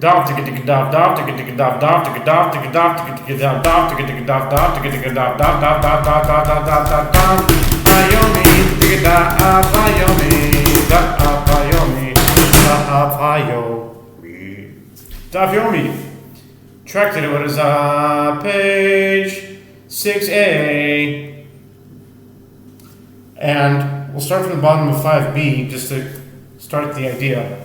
Daf to get to daf daf to get to daf daf to get daf to get daf to get daf daf to get to daf daf to get to daf daf daf daf daf daf daf daf daf Yomi to get daf Yomi daf Yomi daf Yomi Daf Yomi. Tractate what is page 6a, and we'll start from the bottom of 5b just to start the idea.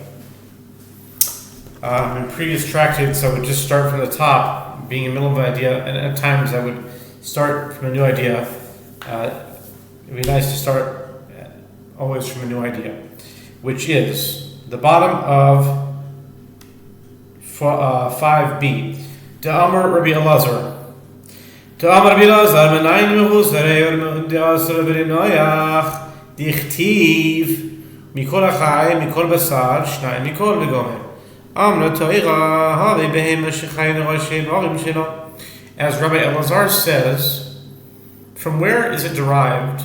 In previous tractates, I would just start from the top, being in the middle of an idea, and at times I would start from a new idea. It would be nice to start always from a new idea, which is the bottom of 5b. Da'amar Rabbi Elazar. Da'amar Rabbi Elazar, menayin mehuzarei de'asar v'rinoyach dichtiv mikol achai mikol basar shnai mikol v'gomer. As Rabbi Elazar says, from where is it derived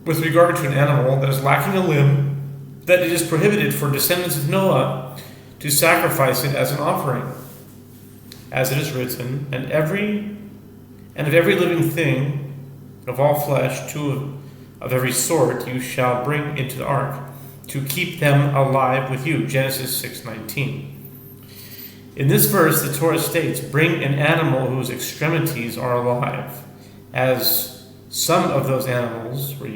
with regard to an animal that is lacking a limb that it is prohibited for descendants of Noah to sacrifice it as an offering? As it is written, and of every living thing of all flesh, two of every sort you shall bring into the ark, to keep them alive with you. Genesis 6:19. In this verse, the Torah states, bring an animal whose extremities are alive, as some of those animals were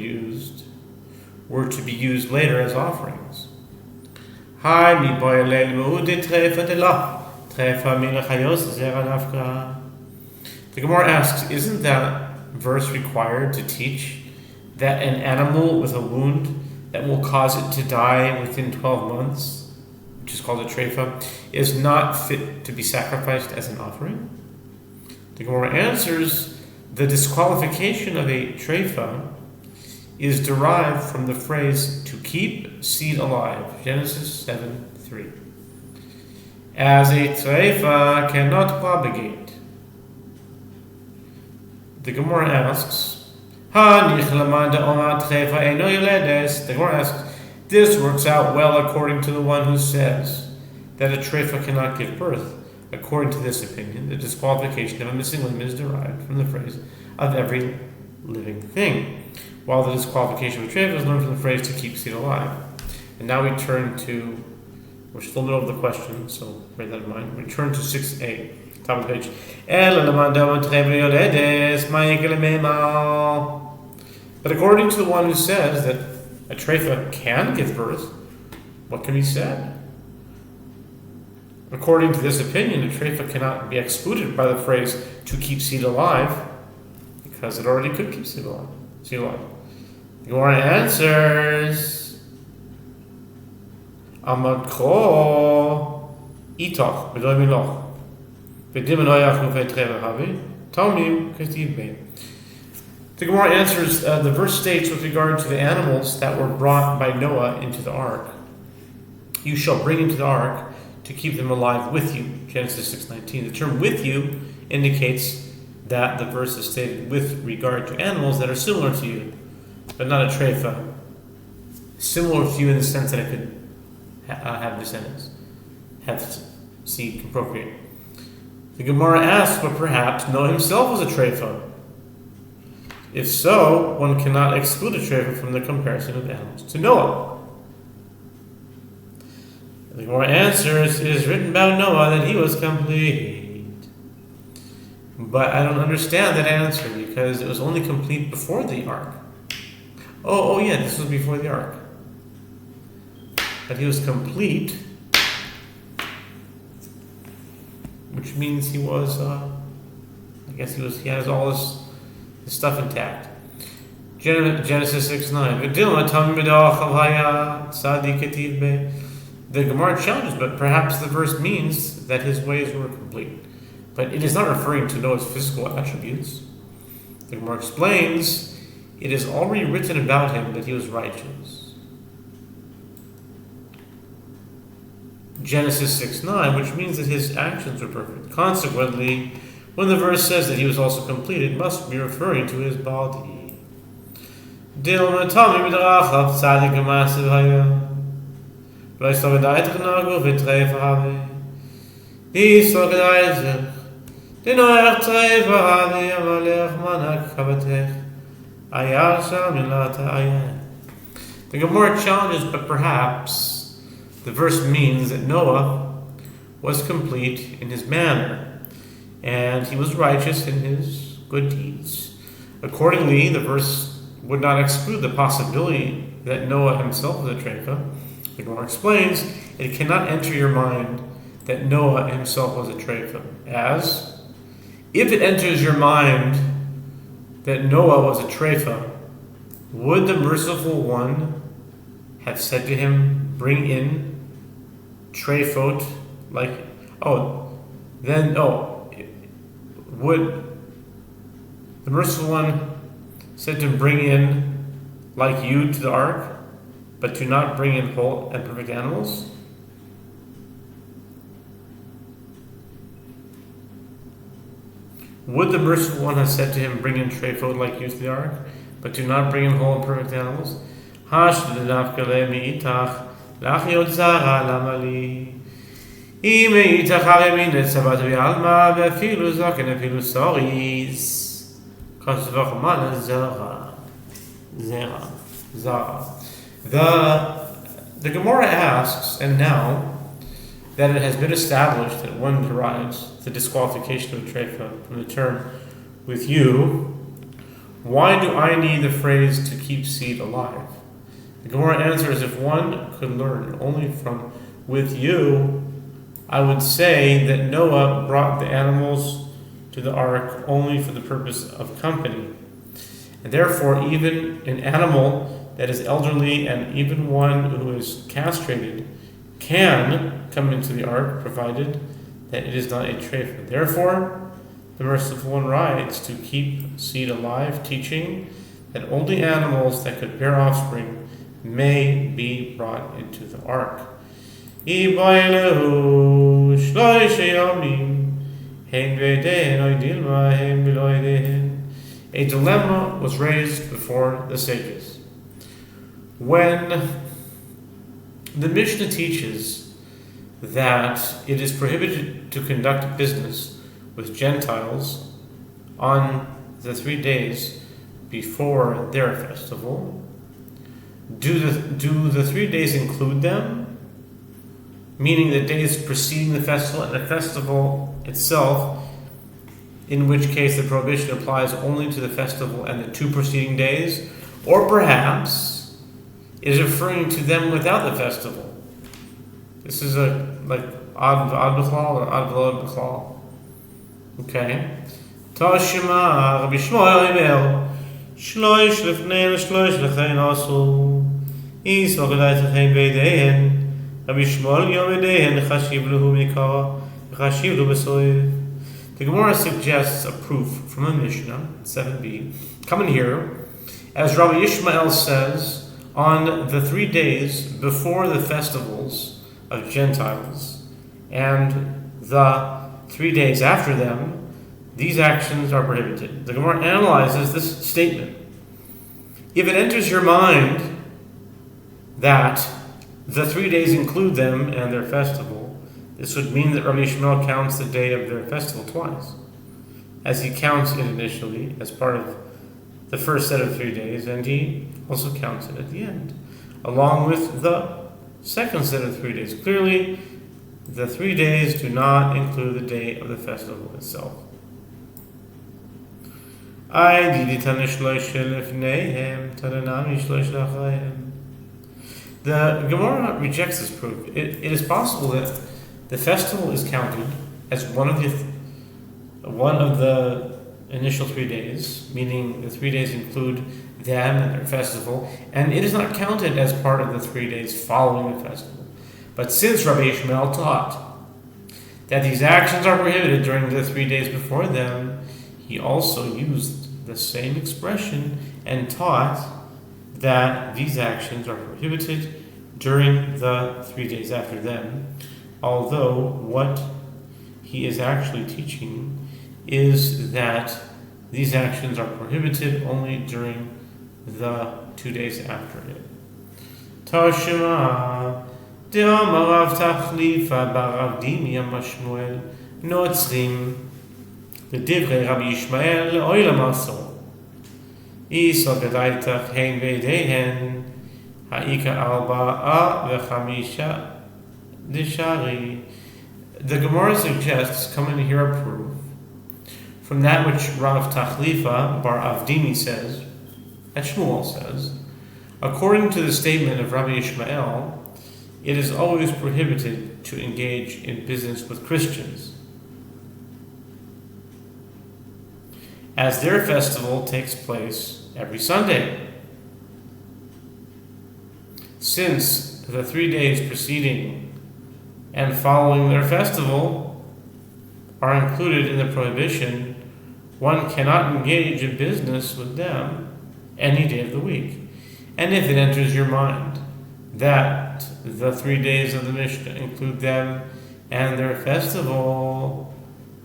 to be used later as offerings. The Gemara asks, isn't that verse required to teach that an animal with a wound that will cause it to die within 12 months, which is called a treifa, is not fit to be sacrificed as an offering? The Gemara answers, the disqualification of a treifa is derived from the phrase to keep seed alive, Genesis 7:3. As a treifa cannot propagate. The Gemara asks, the Gemara asks, this works out well according to the one who says that a treifa cannot give birth. According to this opinion, the disqualification of a missing limb is derived from the phrase of every living thing, while the disqualification of a treifa is learned from the phrase to keep seed alive. And now we turn to, we're still in the middle of the question, so bear that in mind. We turn to 6a, top of the page. But according to the one who says that a treifa can give birth, what can be said? According to this opinion, a treifa cannot be excluded by the phrase to keep seed alive, because it already could keep seed alive. The Gemara answers, Amadko itoch b'loy miloch v'dimenoyach nufei treifa havi tomim kestiv bein. The Gemara answers, the verse states with regard to the animals that were brought by Noah into the ark, you shall bring into the ark to keep them alive with you, Genesis 6:19. The term with you indicates that the verse is stated with regard to animals that are similar to you, but not a treifa. Similar to you in the sense that it could have descendants, have seed, can procreate. The Gemara asks, but perhaps Noah himself was a treifa. If so, one cannot exclude a treifa from the comparison of animals to Noah. The Gemara answers, it is written about Noah that he was complete. But I don't understand that answer, because it was only complete before the ark. Oh yeah, this was before the ark. But he was complete, which means he was, he has all his stuff intact. Genesis 6:9. The Gemara challenges, but perhaps the verse means that his ways were complete. But it is not referring to Noah's physical attributes. The Gemara explains, it is already written about him that he was righteous. Genesis 6:9, which means that his actions were perfect. Consequently, when the verse says that he was also complete, it must be referring to his body. Yisrael Gedaizech. Dinoach Treiva Havi Amalech Manak Kavatech. Ayar Shalom Ilata Ayah. The Gemara challenges, but perhaps the verse means that Noah was complete in his manner, and he was righteous in his good deeds. Accordingly, the verse would not exclude the possibility that Noah himself was a treifa. The Gemara explains, it cannot enter your mind that Noah himself was a treifa, as if it enters your mind that Noah was a treifa, would the merciful one have said to him, bring in treifot, would the merciful one said to bring in like you to the ark, but to not bring in whole and perfect animals? Would the merciful one have said to him, bring in treifot like you to the ark, but do not bring in whole and perfect animals? Zarah. The Gemara asks, and now that it has been established that one derives the disqualification of a treifa from the term with you, why do I need the phrase to keep seed alive? The Gemara answers, if one could learn only from with you, I would say that Noah brought the animals to the ark only for the purpose of company. And therefore, even an animal that is elderly and even one who is castrated can come into the ark, provided that it is not a treifa. Therefore, the merciful one writes to keep seed alive, teaching that only animals that could bear offspring may be brought into the ark. A dilemma was raised before the sages. When the Mishnah teaches that it is prohibited to conduct business with Gentiles on the 3 days before their festival, do the 3 days include them? Meaning the days preceding the festival and the festival itself, in which case the prohibition applies only to the festival and the 2 preceding days? Or perhaps it is referring to them without the festival. This is ad b'chlal or ad v'lo b'chlal. Okay. Tashima Rabbi Shmuel Omer shloish lefnei l'shloish lechein asu is v'godai techein beidehen Rabbi Shmuel yomedehen chashiv lehu mikara chashiv lehu b'soiv. The Gemara suggests a proof from a Mishnah 7b coming here, as Rabbi Ishmael says, on the 3 days before the festivals of Gentiles and the 3 days after them, these actions are prohibited. The Gemara analyzes this statement. If it enters your mind that the 3 days include them and their festival, this would mean that Rabbi Ishmael counts the day of their festival twice, as he counts it initially as part of the first set of 3 days, and he also counts it at the end, along with the second set of 3 days. Clearly, the 3 days do not include the day of the festival itself. The Gemara rejects this proof. It is possible that the festival is counted as one of the initial 3 days, meaning the 3 days include them and their festival, and it is not counted as part of the 3 days following the festival. But since Rabbi Ishmael taught that these actions are prohibited during the 3 days before them, he also used the same expression and taught that these actions are prohibited during the 3 days after them, although what he is actually teaching is that these actions are prohibited only during the 2 days after it. Tashima דאמר רב תחליפה ברב דימי אמר שמואל נוצרים לדברי רבי ישמעאל לאוילם עשו. איסו גדייתך הן בידיהן האיכה 4 ו5 דשארי. The Gemara suggests, come in here a proof from that which Rav Tachlifa bar Avdimi says, that Shmuel says, according to the statement of Rabbi Ishmael, it is always prohibited to engage in business with Christians, as their festival takes place every Sunday. Since the 3 days preceding and following their festival are included in the prohibition, one cannot engage in business with them any day of the week. And if it enters your mind that the 3 days of the Mishnah include them and their festival,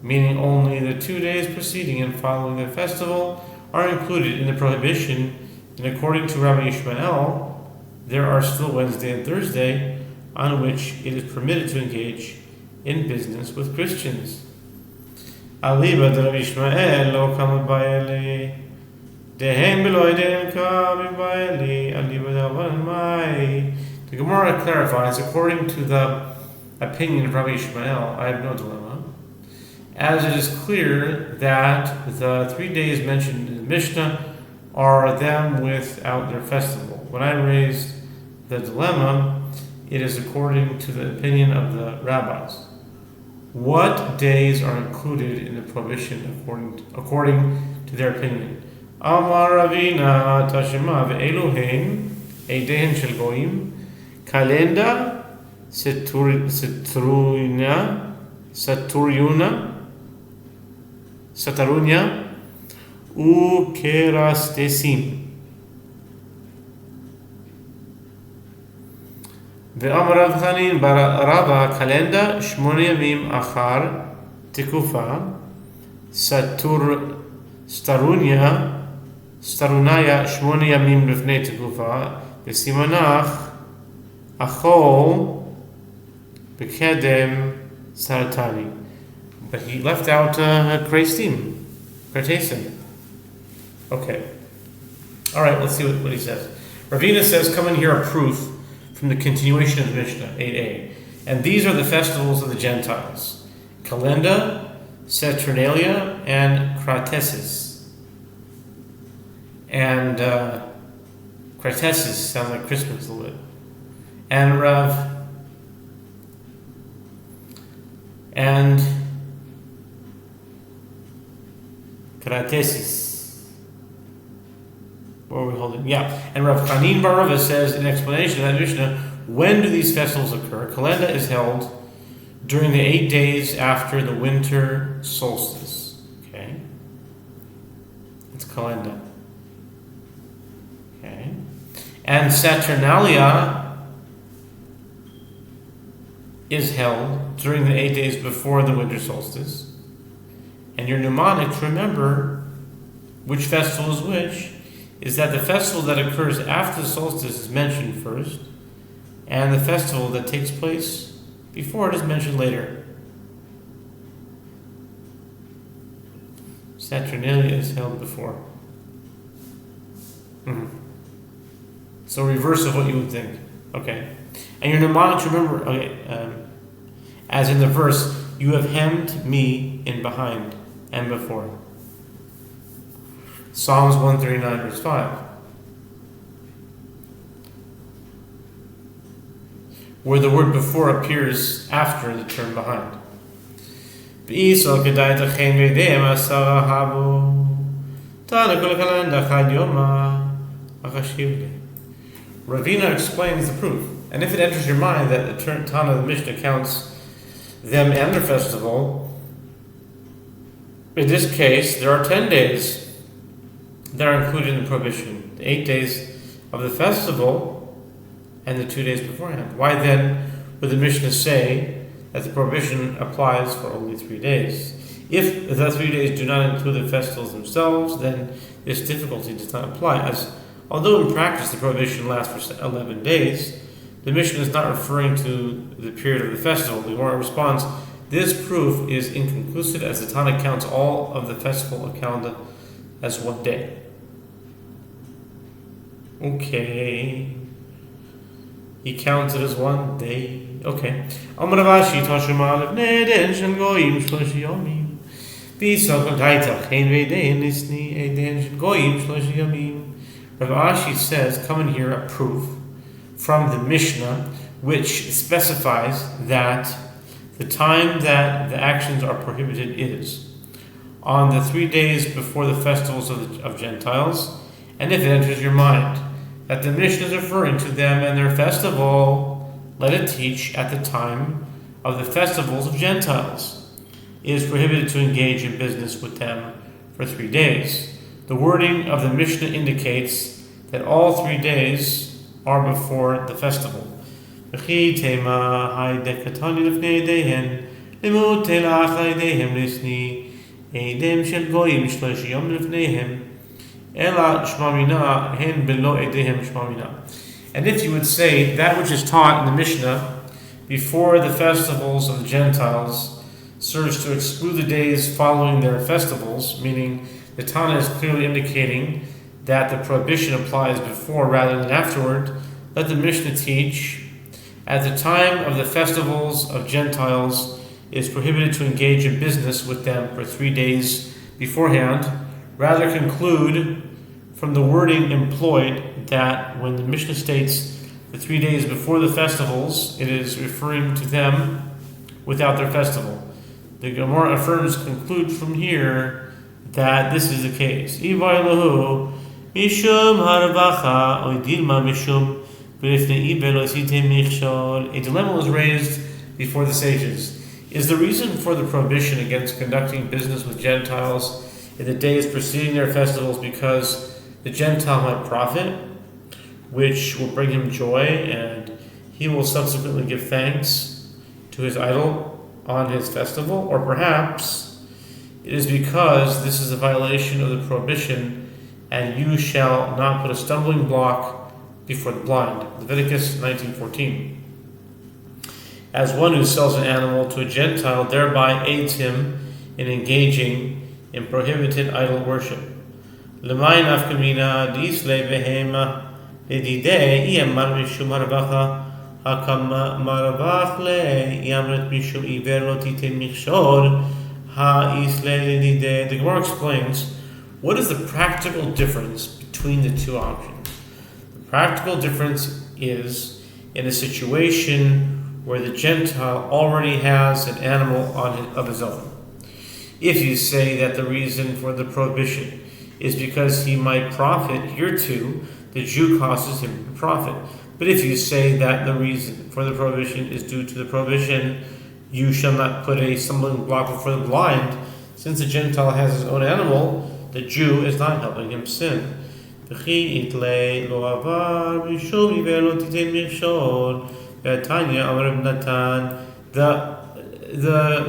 meaning only the 2 days preceding and following their festival are included in the prohibition, and according to Rabbi Ishmael, there are still Wednesday and Thursday on which it is permitted to engage in business with Christians. Aliba de Rabbi Ishmael lo kama ba'eli dehem beloy dehem kama ba'eli aliba de Rabban mai. The Gemara clarifies, according to the opinion of Rabbi Ishmael, I have no dilemma, as it is clear that the 3 days mentioned in the Mishnah are them without their festival. When I raised the dilemma, it is according to the opinion of the rabbis. What days are included in the prohibition according to their opinion? Amar Ravina Tashima ve'eluhen eidehen shel goyim kalenda Satarunya ukerastesim. ואמר רב חנין בר רבא קלנדה 8 ימים אחר תקופה סטרוניה 8 ימים לפני תקופה וסימנך אכול בקדם סרטני. But he left out Kreistim. Okay. Alright, let's see what he says. Ravina says, come in here a proof from the continuation of the Mishnah, 8a. And these are the festivals of the Gentiles: Kalenda, Saturnalia, and Cratesis. And Cratesis sounds like Christmas a little bit. And and Cratesis. What are we holding? Yeah. And Rav Chanin bar Rava says in explanation of that Mishnah, when do these festivals occur? Kalenda is held during the 8 days after the winter solstice. Okay. It's Kalenda. Okay. And Saturnalia is held during the 8 days before the winter solstice. And your mnemonic to remember which festival is which is that the festival that occurs after the solstice is mentioned first, and the festival that takes place before it is mentioned later. Saturnalia is held before. So reverse of what you would think. Okay. And your mnemonic to remember, as in the verse, you have hemmed me in behind and before. Psalms 139 verse 5. Where the word before appears after the term behind. Ravina explains the proof. And if it enters your mind that the term Tana of the Mishnah counts them and their festival, in this case there are 10 days that are included in the prohibition, the 8 days of the festival and the 2 days beforehand. Why then would the Mishnah say that the prohibition applies for only 3 days? If the 3 days do not include the festivals themselves, then this difficulty does not apply, as although in practice the prohibition lasts for 11 days, the Mishnah is not referring to the period of the festival. The Gemara responds, this proof is inconclusive as the Tana counts all of the festival calendar as one day. Okay. He counts it as one day. Okay. Amar Ravashi Tashema lefnei eden shel goyim shloshi yomim. B'sokol taitach hein v'edein lisni eden shel goyim shloshi yomim. Ravashi says, come and hear a proof from the Mishnah which specifies that the time that the actions are prohibited is on the 3 days before the festivals of Gentiles, and if it enters your mind that the Mishnah is referring to them and their festival, let it teach at the time of the festivals of Gentiles. It is prohibited to engage in business with them for 3 days. The wording of the Mishnah indicates that all 3 days are before the festival. And if you would say that which is taught in the Mishnah before the festivals of the Gentiles serves to exclude the days following their festivals, meaning the Tana is clearly indicating that the prohibition applies before rather than afterward, let the Mishnah teach, at the time of the festivals of Gentiles, it is prohibited to engage in business with them for 3 days beforehand. Rather conclude from the wording employed that when the Mishnah states the 3 days before the festivals, it is referring to them without their festival. The Gemara affirms, conclude from here that this is the case. A dilemma was raised before the sages. Is the reason for the prohibition against conducting business with Gentiles in the days preceding their festivals because the Gentile might profit, which will bring him joy, and he will subsequently give thanks to his idol on his festival? Or perhaps it is because this is a violation of the prohibition, and you shall not put a stumbling block before the blind. Leviticus 19:14. As one who sells an animal to a Gentile thereby aids him in engaging in prohibited idol worship. L'mayin afkamina disle behema ledidei iyamar mishum haravacha hakam maravach le yamret mishum iver lo titen michshor ha-isle ledidei. The Gemara explains, what is the practical difference between the two options? The practical difference is in a situation where the Gentile already has an animal of his own. If you say that the reason for the prohibition is because he might profit, hereto the Jew causes him to profit. But if you say that the reason for the prohibition is due to the prohibition, you shall not put a stumbling block before the blind, since the Gentile has his own animal, the Jew is not helping him sin. The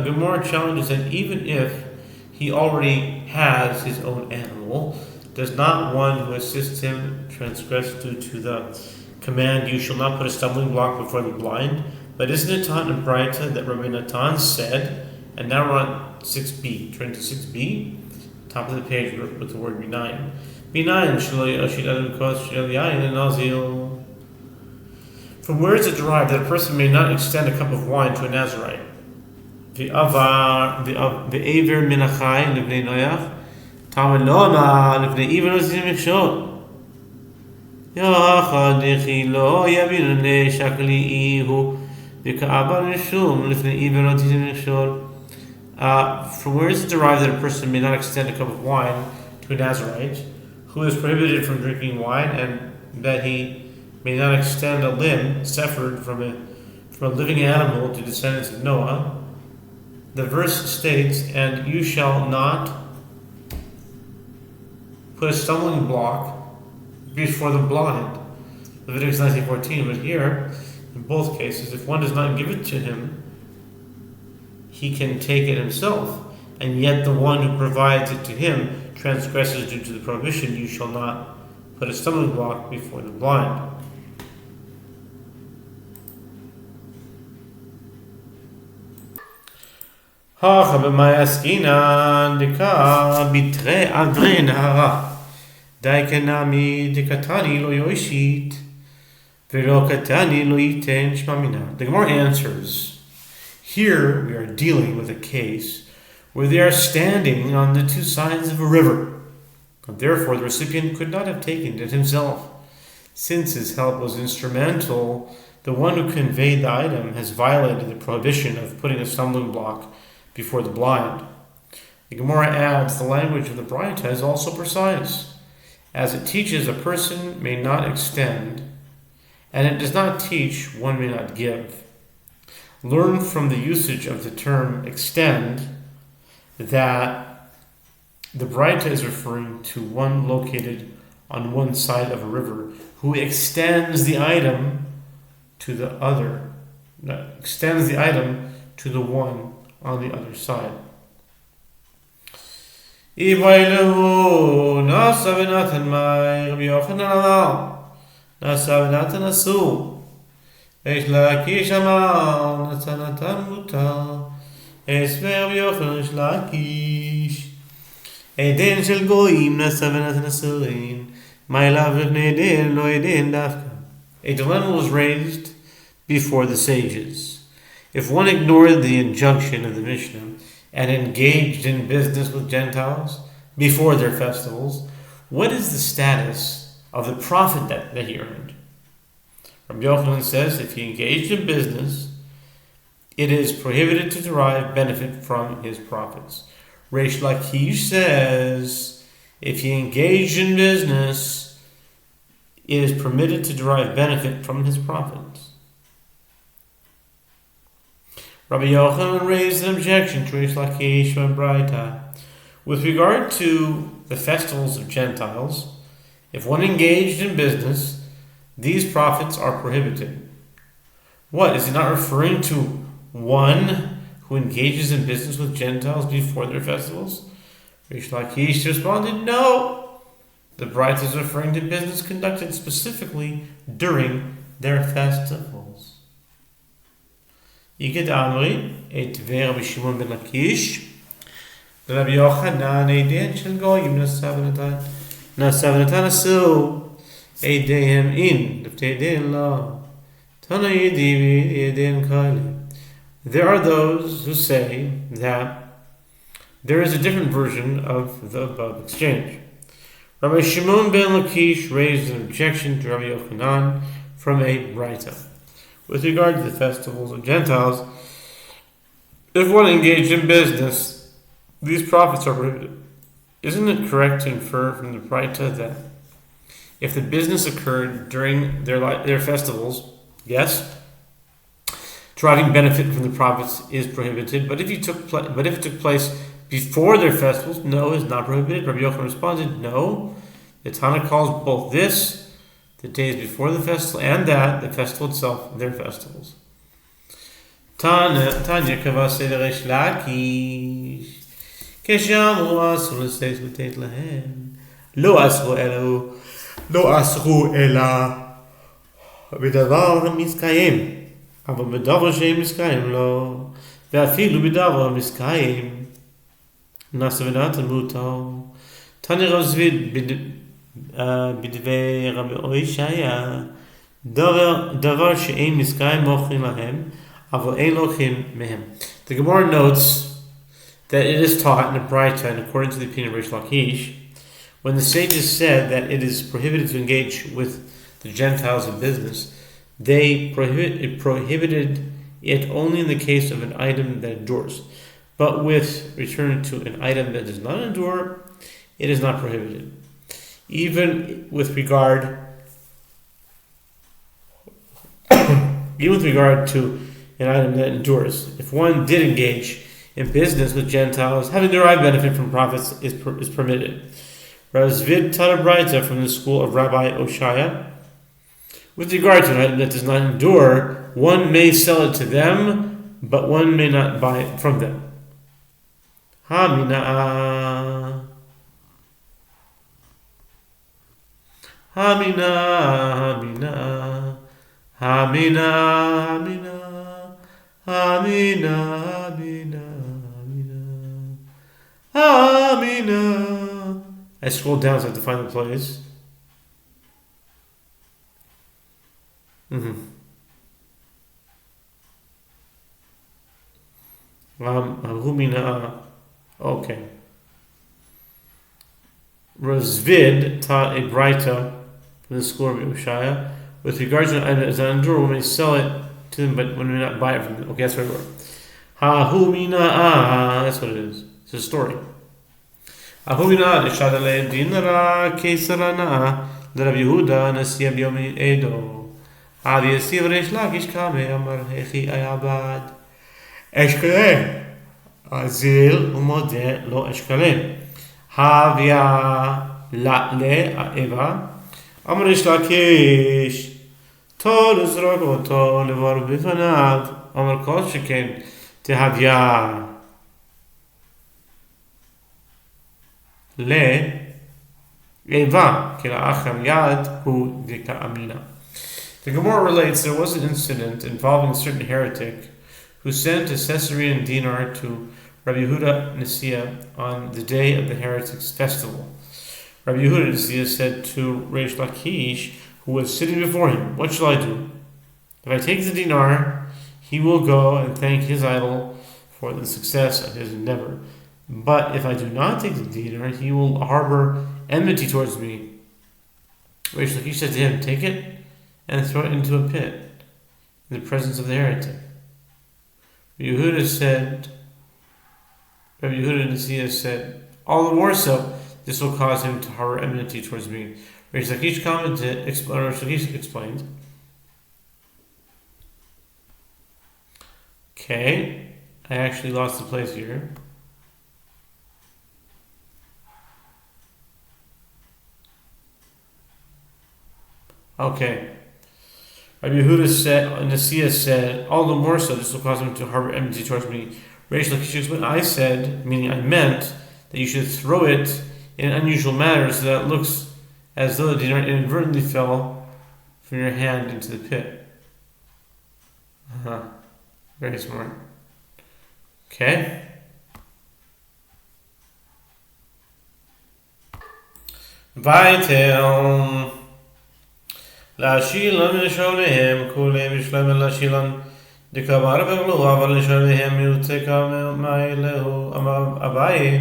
Gemara challenges that even if he already has his own animal, does not one who assists him transgress due to the command, you shall not put a stumbling block before the blind? But isn't it taught in Braita that Rabbi Natan said, and now we're on 6b, turn to 6b, top of the page with the word B9. B9, from where is it derived that a person may not extend a cup of wine to a Nazarite? The Aver Minachai Livnei Noach, Tamalona Livnei Even Ozimishon. Yachadichi lo Yabinone Shakli Ihu, the Kaabar Mishum Livnei Even Ozimishon. From where is it derived that a person may not extend a cup of wine to a Nazarite who is prohibited from drinking wine, and that he may not extend a limb severed from a living animal to descendants of Noah? The verse states, and you shall not put a stumbling block before the blind. Leviticus 19:14. But here, in both cases, if one does not give it to him, he can take it himself, and yet the one who provides it to him transgresses due to the prohibition, you shall not put a stumbling block before the blind. Hacha b'mayaskinan dika bitre avre nahara. Daikenami dikatani lo yoishit. Velo katani lo yiten shmamina. The Gemara answers, here we are dealing with a case where they are standing on the two sides of a river. And therefore, the recipient could not have taken it himself. Since his help was instrumental, the one who conveyed the item has violated the prohibition of putting a stumbling block before the blind. The Gemara adds, the language of the Braita is also precise, as it teaches a person may not extend, and it does not teach one may not give. Learn from the usage of the term extend that the Braita is referring to one located on one side of a river who extends the item to the other, extends the item to the one on the other side. Ibailahu nasa v'natan mai Rabbi Yochanan alal nasa v'natan asu Eish Lakish amar nasa natan mutar Esver Rabbi Yochanan Eish Lakish Eden shel goyim nasa v'natan asurin My love v'bnei eden lo eden dafka. A dilemma was raised before the sages. If one ignored the injunction of the Mishnah and engaged in business with Gentiles before their festivals, what is the status of the profit that he earned? Rabbi Yochanan says if he engaged in business, it is prohibited to derive benefit from his profits. Reish Lakish says if he engaged in business, it is permitted to derive benefit from his profits. Rabbi Yochanan raised an objection to Reish Lakish and Braita. With regard to the festivals of Gentiles, if one engaged in business, these profits are prohibited. What? Is he not referring to one who engages in business with Gentiles before their festivals? Reish Lakish responded, no. The Braita is referring to business conducted specifically during their festivals. Yigid Amri, et Rabbi Shimon ben Lakish, Rabbi Yochanan, Eidin shel goyim nasav v'natan asu, Eidehem in, Leftei Eidin la, Tana Yedi v'Eidin kaili. There are those who say that there is a different version of the above exchange. Rabbi Shimon ben Lakish raised an objection to Rabbi Yochanan from a Braita. With regard to the festivals of Gentiles, if one engaged in business, these profits are prohibited. Isn't it correct to infer from the Braita that if the business occurred during their festivals, yes, deriving benefit from the profits is prohibited, but if it took place before their festivals, no, is not prohibited? Rabbi Yochanan responded, no. The Tana calls both this, the days before the festival, and that, the festival itself, their festivals. Tanya kavase Reish Lakish כשאמרו אסור לסייס לתת להם לא אסרו אלא בדבר המסקיים אבל בדבר שהם מסקיים לא ואפילו בדבר המסקיים נעשה ונתן מותר תני רב זביד בדבר רבי יהושע דבר שאין מסקיים מוכרים להם אבל אין לוקחים מהם. The Gemara notes that it is taught in the Braita, and according to the opinion of Reish Lakish, when the sages said that it is prohibited to engage with the Gentiles in business, they prohibited it only in the case of an item that endures. But with return to an item that does not endure, it is not prohibited. Even with regard to an item that endures, if one did engage in business with Gentiles, having derived benefit from profits is permitted. Rav Zvid taught a Braita from the school of Rabbi Yehoshua. With regard to an item that does not endure, one may sell it to them, but one may not buy it from them. Hamina. Hamina. I scrolled down so I have to find the place. Humina. Okay. Razvid taught a Braita from the school of Yehoshua with regards to an item as an endure when we sell it to them, but when we not buy it from them. Okay, that's what it was. Humina. That's what it is. It's a story. Humina ishadale dinara kesarana l'Rav Yehuda nasiya b'yomi edo. Avi yasiv reish lakish kame amar hechi ayabad. Eshkale. Azil umode lo eshkale. Havia latle eva. Amar reish lakish. Tol uzrogoto levar bifanav. Amar kol sheken te havia. Le Eva Kila Acham Yad Hu Dika Amina. The Gemara relates there was an incident involving a certain heretic who sent a Caesarean dinar to Rabbi Yehuda Nasiya on the day of the heretic's festival. Rabbi Yehuda Nasiya said to Reish Lakish, who was sitting before him, "What shall I do? If I take the dinar, he will go and thank his idol for the success of his endeavor. But if I do not take the dinar, he will harbor enmity towards me." Reish Lakish said to him, "Take it and throw it into a pit in the presence of the heretic." Rabbi Yehuda Nasiya said, "All the more so, this will cause him to harbor enmity towards me." Reish Lakish explained, okay, I actually lost the place here. Okay. Rabbi Yehuda Nasiya said, "All the more so, this will cause him to harbor enmity towards me." Reish Lakish explained, I said, meaning I meant, that you should throw it in an unusual manner so that it looks as though the dinar inadvertently fell from your hand into the pit. Very smart. Okay. Vaitel. להשילן ולשאוליהם, כולם ישלם להשילן, דקבר בגלו, אבל לשאוליהם יוצקה מאלהו, אביי,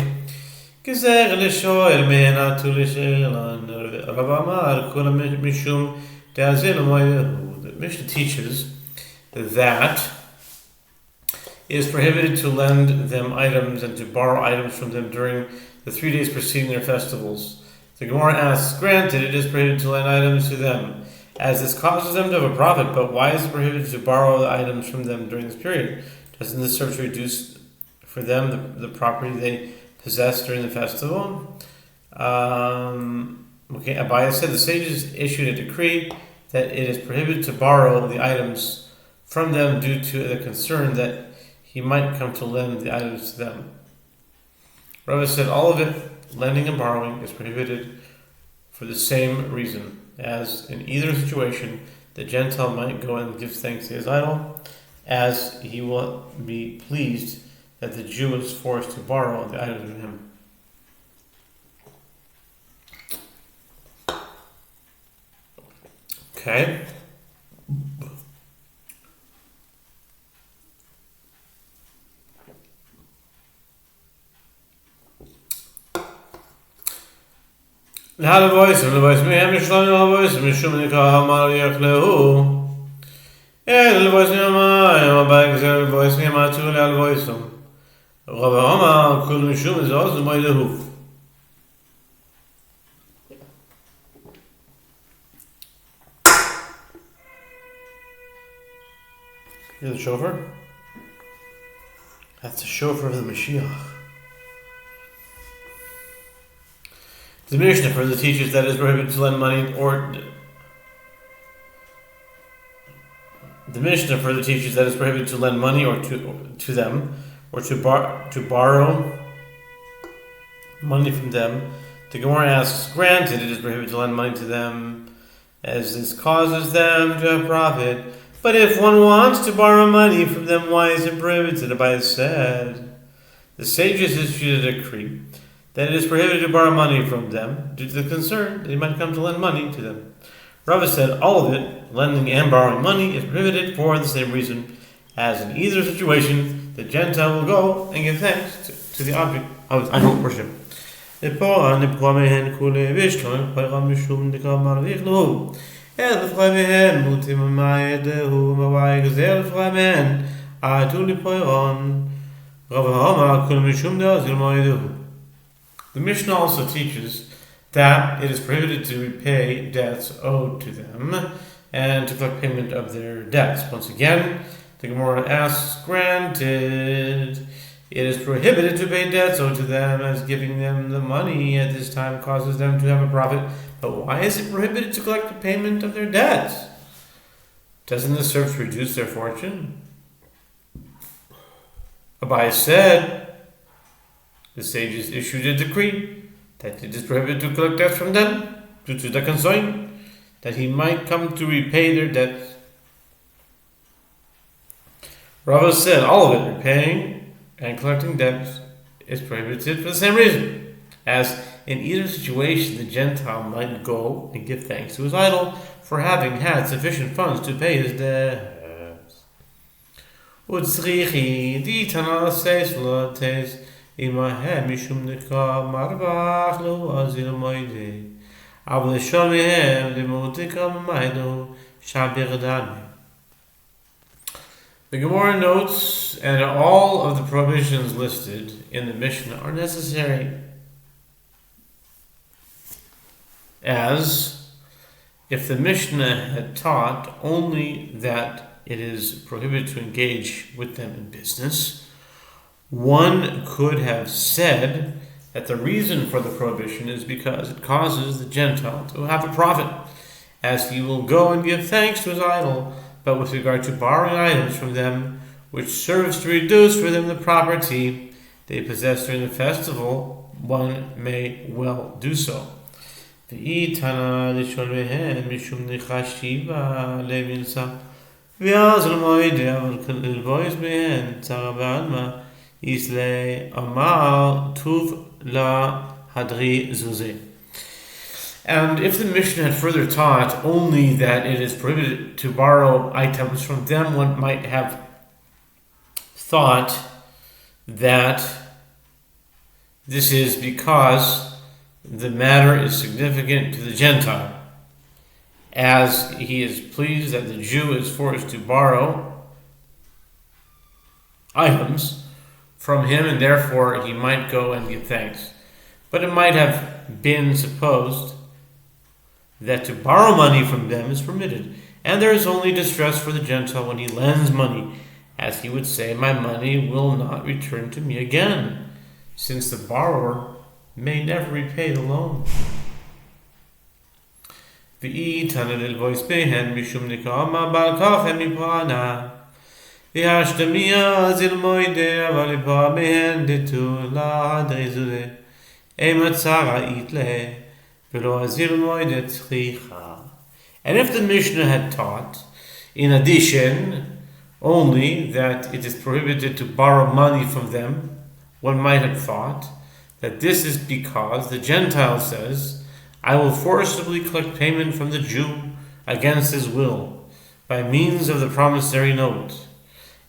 כזר לשאול מהנתו לשאלן, הרב אמר, כולם משום תאזל מאלהו. The Mishnah teaches that it is prohibited to lend them items and to borrow items from them during the 3 days preceding their festivals. The Gemara asks, granted, it is prohibited to lend items to them, as this causes them to have a profit, but why is it prohibited to borrow the items from them during this period? Doesn't this serve to reduce for them the property they possess during the festival? Okay, Abaye said the sages issued a decree that it is prohibited to borrow the items from them due to the concern that he might come to lend the items to them. Rava said all of it, lending and borrowing, is prohibited for the same reason, as in either situation the Gentile might go and give thanks to his idol, as he will be pleased that the Jew is forced to borrow the items from him. Okay. The voice me, I'm showing the voice, I'm showing the car, Lehu. The voice me, I'm back, the voice me, I'm to the voice. Rabba could Mishum is also by the hoof. Hear the shofar? That's the shofar of the Mashiach. The Mishnah further teaches that it is prohibited to lend money or to them, or to borrow money from them. The Gemara asks, granted, it is prohibited to lend money to them, as this causes them to have profit. But if one wants to borrow money from them, why is it prohibited? Abai said, the sages issued a decree that it is prohibited to borrow money from them due to the concern that he might come to lend money to them. Rava said all of it, lending and borrowing money, is prohibited for the same reason, as in either situation, the Gentile will go and give thanks to the object of idol worship. The Mishnah also teaches that it is prohibited to repay debts owed to them and to collect payment of their debts. Once again, the Gemara asks, granted, it is prohibited to pay debts owed to them, as giving them the money at this time causes them to have a profit. But why is it prohibited to collect the payment of their debts? Doesn't this serve to reduce their fortune? Abai said, the sages issued a decree that it is prohibited to collect debts from them due to the concern that he might come to repay their debts. Rava said all of it, repaying and collecting debts, is prohibited for the same reason, as in either situation the Gentile might go and give thanks to his idol for having had sufficient funds to pay his debts. Utzrichi di Tana says lotes imahem mishum nika marbach lo azil moide avle shomehem demotika maido shabirdan. The Gemara notes, and all of the prohibitions listed in the Mishnah are necessary, as if the Mishnah had taught only that it is prohibited to engage with them in business, one could have said that the reason for the prohibition is because it causes the Gentile to have a profit, as he will go and give thanks to his idol. But with regard to borrowing items from them, which serves to reduce for them the property they possess during the festival, one may well do so. And if the Mishnah had further taught only that it is prohibited to borrow items from them, one might have thought that this is because the matter is significant to the Gentile, as he is pleased that the Jew is forced to borrow items from him, and therefore he might go and give thanks. But it might have been supposed that to borrow money from them is permitted, and there is only distress for the Gentile when he lends money, as he would say, my money will not return to me again, since the borrower may never repay the loan. And if the Mishnah had taught, in addition, only that it is prohibited to borrow money from them, one might have thought that this is because the Gentile says, I will forcibly collect payment from the Jew against his will, by means of the promissory note.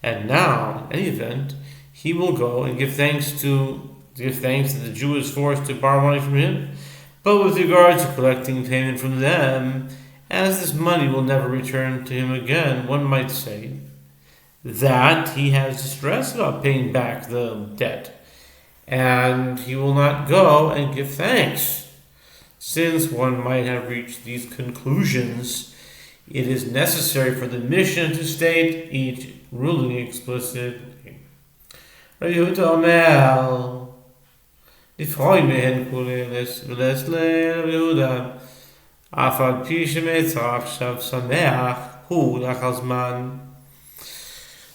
And now, in any event, he will go and give thanks that the Jew is forced to borrow money from him. But with regard to collecting payment from them, as this money will never return to him again, one might say that he has distress about paying back the debt, and he will not go and give thanks. Since one might have reached these conclusions, it is necessary for the Mishnah to state each ruling explicitly.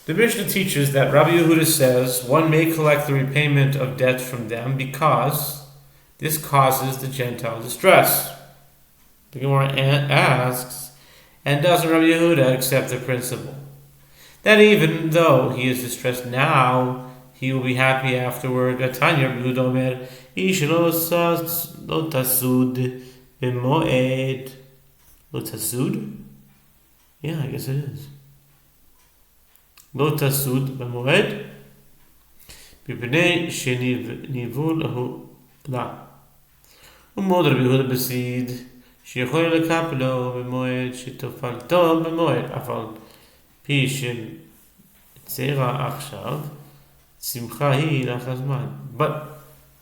The Mishnah teaches that Rabbi Yehuda says one may collect the repayment of debts from them because this causes the Gentile distress. The Gemara asks, and doesn't Rabbi Yehuda accept the principle that even though he is distressed now, he he will be happy afterward. Gatanya Rabbi Yehuda Omer, Ish lo tasud b'moed. Lo tasud? Yeah, I guess it is. Lo tasud b'moed. B'pnei shenivu lahu la. Umod Rabbi Yehuda besid. שיכול לקפלו במועד שתופלתו במועד, אף על פי של צרה עכשיו, שמחה היא לך הזמן. But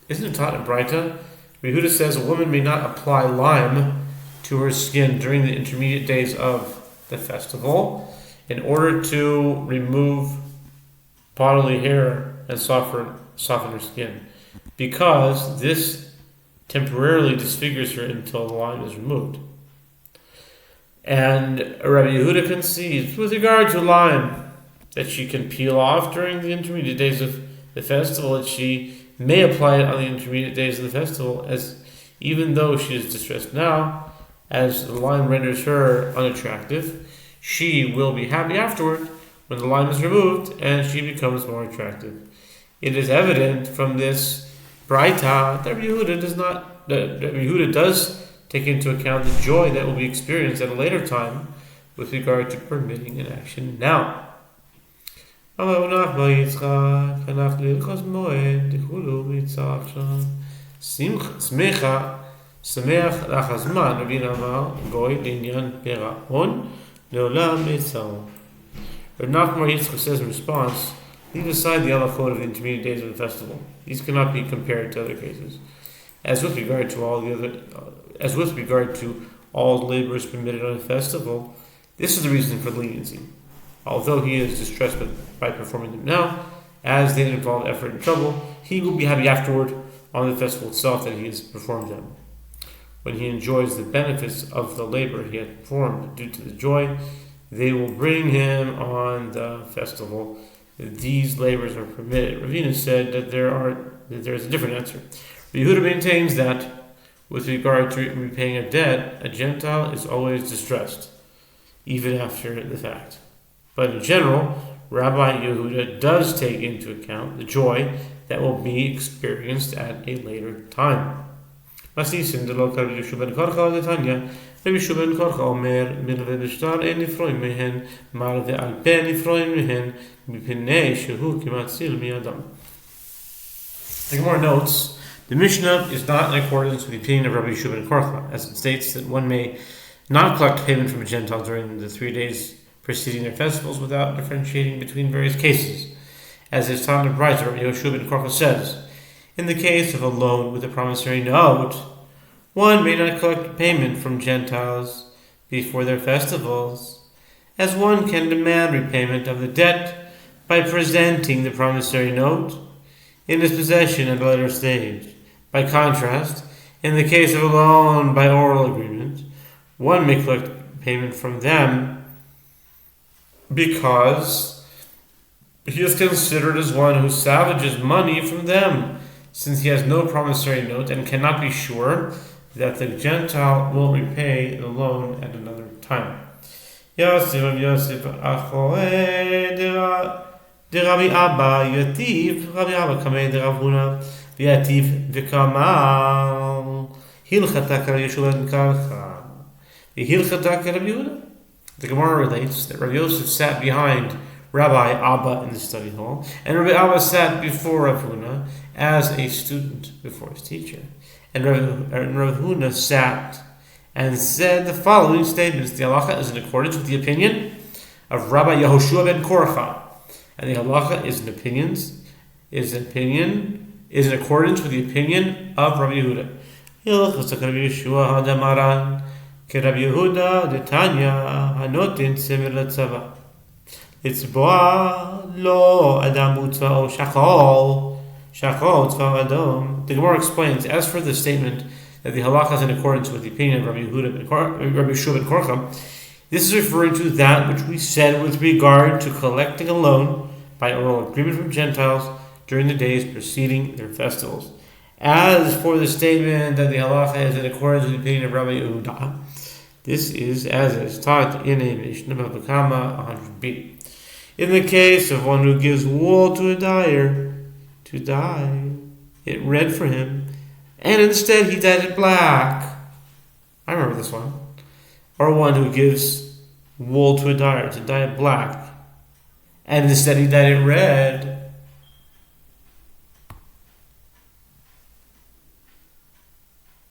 isn't it taught in Braita? Yehuda says a woman may not apply lime to her skin during the intermediate days of the festival in order to remove bodily hair and soften her skin, because this temporarily disfigures her until the lime is removed. And Rabbi Yehuda concedes, with regard to lime, that she can peel off during the intermediate days of the festival, that she may apply it on the intermediate days of the festival, as even though she is distressed now, as the lime renders her unattractive, she will be happy afterward when the lime is removed and she becomes more attractive. It is evident from this Braita that Rabbi Yehuda does take into account the joy that will be experienced at a later time with regard to permitting an action now. Rav Nachman Yitzchak says in response, leave aside the halachot of the intermediate days of the festival. These cannot be compared to other cases. As with regard to all laborers permitted on a festival, this is the reason for leniency. Although he is distressed by performing them now, as they involve effort and trouble, he will be happy afterward on the festival itself that he has performed them. When he enjoys the benefits of the labor he has performed due to the joy they will bring him on the festival, these labors are permitted. Ravina said that there is a different answer. Yehuda maintains that with regard to repaying a debt, a Gentile is always distressed, even after the fact. But in general, Rabbi Yehuda does take into account the joy that will be experienced at a later time. Rabbi Yehoshua ben Korcha Omer, milve b'shtar ein nifroim mehen, mar ve'al peh nifroim mehen, mipnei shehu kimat sil mi'adam. The Gemara notes, the Mishnah is not in accordance with the opinion of Rabbi Yehoshua ben Korcha, as it states that one may not collect payment from a Gentile during the 3 days preceding their festivals without differentiating between various cases. As is taught in the Braita, Rabbi Yehoshua ben Korcha says, in the case of a loan with a promissory note, one may not collect payment from Gentiles before their festivals, as one can demand repayment of the debt by presenting the promissory note in his possession at a later stage. By contrast, in the case of a loan by oral agreement, one may collect payment from them because he is considered as one who salvages money from them, since he has no promissory note and cannot be sure that the Gentile will repay the loan at another time. Yosef Achoe de Rabbi Abba Yativ, Rabbi Abba Kamei de Rav Huna, Yativ V'Kamal, Hilchata Rabbi Yehoshua ben Korcha, Hilchata Rabbi Yehuda. The Gemara relates that Rabbi Yosef sat behind Rabbi Abba in the study hall, and Rabbi Abba sat before Rav Huna as a student before his teacher. And Rav Huna sat and said the following statements: the halacha is in accordance with the opinion of Rabbi Yehoshua ben Korcha, and the halacha is in accordance with the opinion of Rabbi Yehuda. Hilchos Rabbi Yehoshua hadamaran keRabbi Yehuda detanya hanotin semer letzava litzboa lo adam utzva o shachol tzva adom. The Gemara explains, as for the statement that the halacha is in accordance with the opinion of Rabbi Yehoshua ben Korcha, this is referring to that which we said with regard to collecting a loan by oral agreement from Gentiles during the days preceding their festivals. As for the statement that the halacha is in accordance with the opinion of Rabbi Yehuda, this is as is taught in a Mishnah Bava Kama 100b. In the case of one who gives wool to a dyer, to dye it red for him, and instead he dyed it black. I remember this one. Or one who gives wool to a dyer to dye it black, and instead he dyed it red.